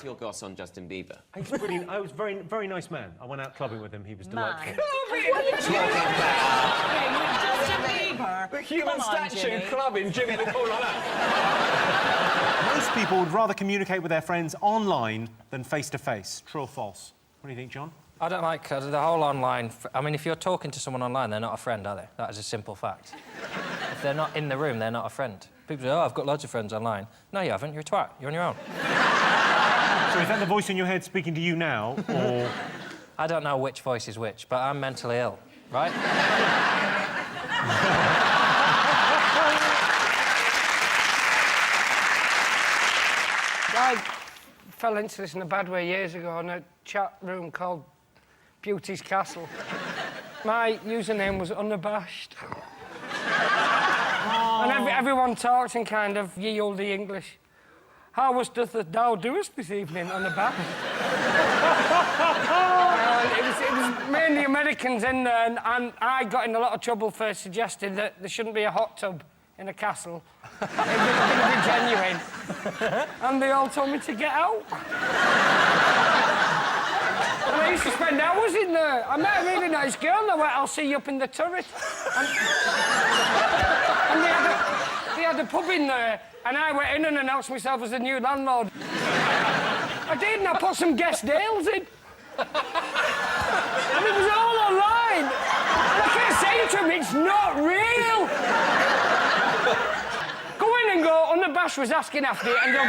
your goss on Justin Bieber? He's brilliant. I was very nice man. I went out clubbing with him. He was delightful. What are you talking about? Justin Bieber. The human statue clubbing Jimmy the Cool like that. Most people would rather communicate with their friends online than face-to-face. True or false? What do you think, John? I don't like the whole online... I mean, if you're talking to someone online, they're not a friend, are they? That is a simple fact. If they're not in the room, they're not a friend. People say, oh, I've got loads of friends online. No, you haven't. You're a twat. You're on your own. So is that the voice in your head speaking to you now, or...? I don't know which voice is which, but I'm mentally ill, right? I fell into this in a bad way years ago in a chat room called Beauty's Castle. My username was Unabashed. And everyone talks in kind of ye olde English. How was doth thou doest this evening, Unabashed? It was mainly Americans in there, and I got in a lot of trouble for suggesting that there shouldn't be a hot tub in a castle. It didn't be genuine. And they all told me to get out. And I used to spend hours in there. I met a really nice girl, and I went, I'll see you up in the turret. And they had a pub in there, and I went in and announced myself as the new landlord. I did, and I put some guest ales in. And it was all online. And I kept saying to him, it's not real. Go in and go, Unabashed was asking after it, and go...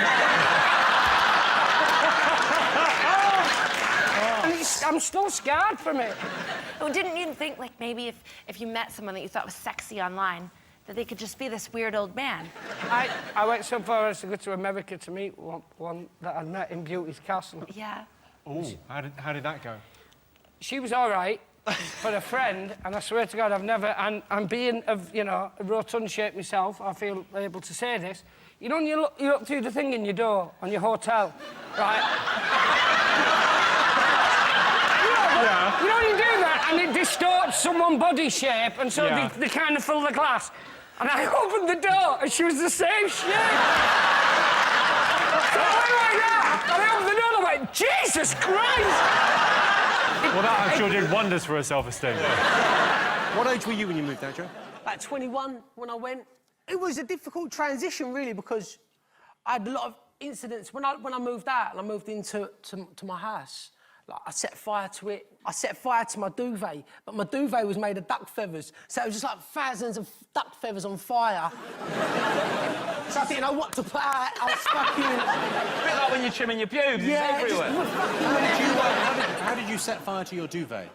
I'm still scarred from it. Oh, didn't you think, like, maybe if you met someone that you thought was sexy online, that they could just be this weird old man? I went so far as to go to America to meet one that I met in Beauty's Castle. Yeah. Oh, how did that go? She was all right for a friend, and I swear to God, I've never... And being of, you know, a rotund shape myself, I feel able to say this. You know when you look through the thing in your door on your hotel, right? Yeah. You know when you do that, and it distorts someone's body shape, and so Yeah. they kind of fill the glass. And I opened the door, and she was the same shape. So I went like that, and I opened the door, and I went, Jesus Christ! Well, that I'm sure did wonders for her self-esteem. What age were you when you moved out, Joe? At 21, when I went, it was a difficult transition, really, because I had a lot of incidents. When I moved out and I moved into my house, like, I set fire to it. I set fire to my duvet, but my duvet was made of duck feathers, so it was just like thousands of duck feathers on fire. So I didn't know what to put out. I was fucking... A bit like when you're trimming your pubes, Yeah, it's everywhere. How did you set fire to your duvet?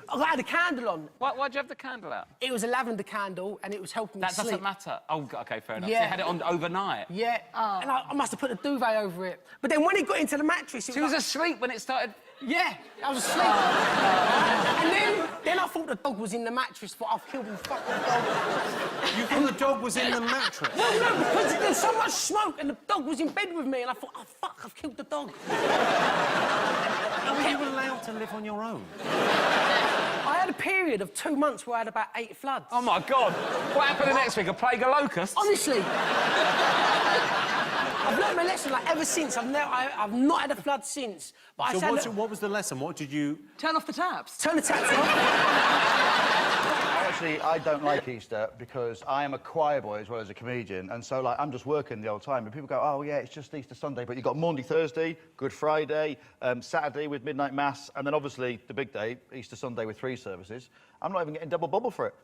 I had a candle on. Why'd you have the candle out? It was a lavender candle, and it was helping me That sleep. doesn't matter. Oh, OK, fair enough. Yeah. So you had it on overnight? Yeah. Oh. And I must have put a duvet over it. But then when it got into the mattress... She was asleep when it started... Yeah, I was asleep. And then I thought the dog was in the mattress, but I've killed the fucking dog. You thought the dog was in the mattress? No, because there's so much smoke and the dog was in bed with me, and I thought, oh, fuck, I've killed the dog. How were you allowed to live on your own? I had a period of 2 months where I had about 8 floods. Oh, my God. What happened the next week? A plague of locusts? Honestly. I've learned my lesson, like, ever since. I've not had a flood since. But So what was the lesson? What did you... Turn off the taps. Turn the taps off. Actually, I don't like Easter because I am a choir boy as well as a comedian, and so, like, I'm just working the whole time, and people go, oh, yeah, it's just Easter Sunday, but you've got Monday, Thursday, Good Friday, Saturday with midnight mass, and then, obviously, the big day, Easter Sunday with 3 services. I'm not even getting double bubble for it.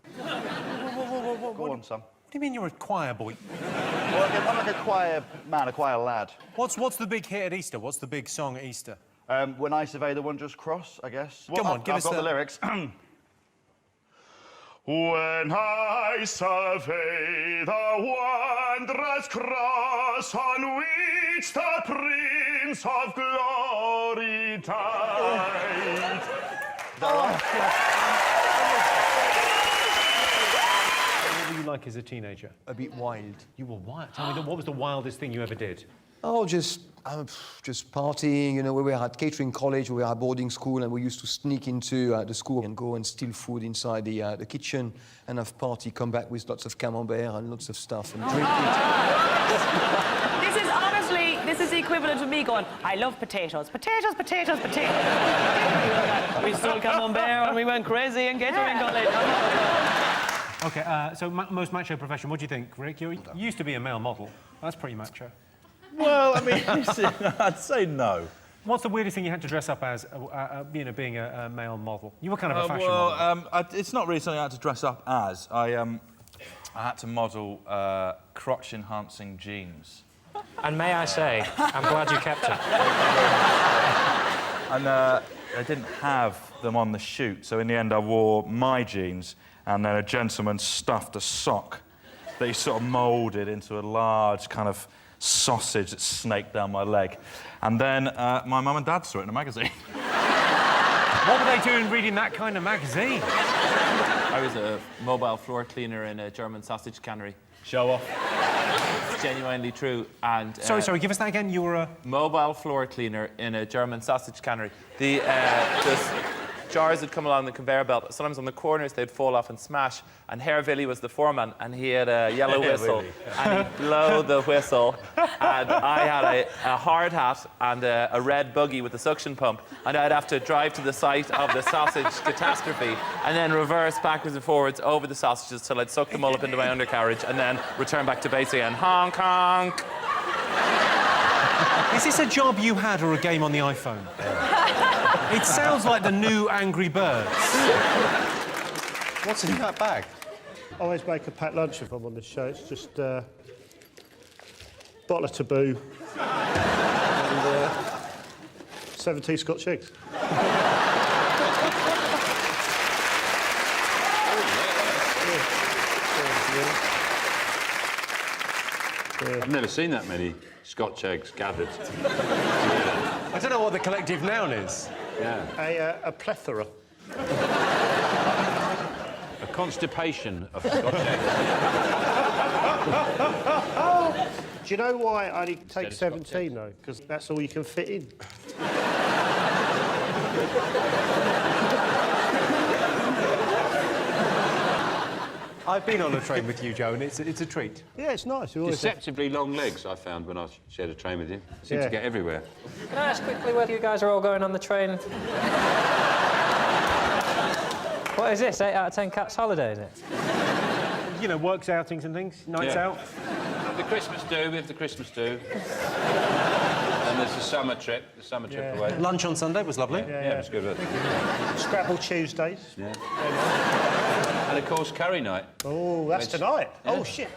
Go on, Sam. What do you mean you're a choir boy? Well, I'm like a choir man, a choir lad. What's the big hit at Easter? What's the big song at Easter? When I survey the wondrous cross, I guess. Come on, give us the lyrics. When I survey the wondrous cross on which the Prince of Glory died. What were you like as a teenager? A bit wild. You were wild. Tell me, what was the wildest thing you ever did? Oh, just partying, you know. We were at catering college, we were at boarding school, and we used to sneak into the school and go and steal food inside the kitchen and have party, come back with lots of camembert and lots of stuff and drink it. This is honestly, this is equivalent equivalent of me going, I love potatoes. Potatoes, potatoes, potatoes. We stole Camembert and we went crazy and Gatorade Gullet. OK, so most macho profession, what do you think, Rick? You used to be a male model. That's pretty macho. Well, I mean, I'd say no. What's the weirdest thing you had to dress up as, being a male model? You were kind of a fashion model. It's not really something I had to dress up as. I had to model crotch-enhancing jeans. And may I say, I'm glad you kept it. And I didn't have them on the shoot, so in the end I wore my jeans, and then a gentleman stuffed a sock that he sort of moulded into a large kind of sausage that snaked down my leg. And then my mum and dad saw it in a magazine. What were they doing reading that kind of magazine? I was a mobile floor cleaner in a German sausage cannery. Show off. It's genuinely true. And Sorry, give us that again. You were a mobile floor cleaner in a German sausage cannery. The jars would come along the conveyor belt. Sometimes on the corners they'd fall off and smash. And Herr Willy was the foreman, and he had a yellow whistle, and he'd blow the whistle. And I had a hard hat and a red buggy with a suction pump, and I'd have to drive to the site of the sausage catastrophe, and then reverse backwards and forwards over the sausages till I'd suck them all up into my undercarriage, and then return back to base again. Honk honk. Is this a job you had or a game on the iPhone? It sounds like the new Angry Birds. What's in that bag? I always make a packed lunch if I'm on this show. It's just bottle of Taboo and 17 Scotch eggs. I've never seen that many Scotch eggs gathered. I don't know what the collective noun is. Yeah. A plethora. A constipation of Scotch eggs. Do you know why I only take 17, though? Because that's all you can fit in. I've been on a train with you, Joe, and it's a treat. Yeah, it's nice. Deceptively long legs, I found, when I shared a train with you. Seem to get everywhere. Can I ask quickly whether you guys are all going on the train? What is this, 8 out of 10 cats holiday, is it? You know, works outings and things, nights out. The Christmas do, we have the Christmas do. And there's the summer trip away. Lunch on Sunday was lovely. Yeah, it was good. Scrabble Tuesdays. Yeah. And of course, curry night. Oh, that's tonight. Yeah. Oh, shit.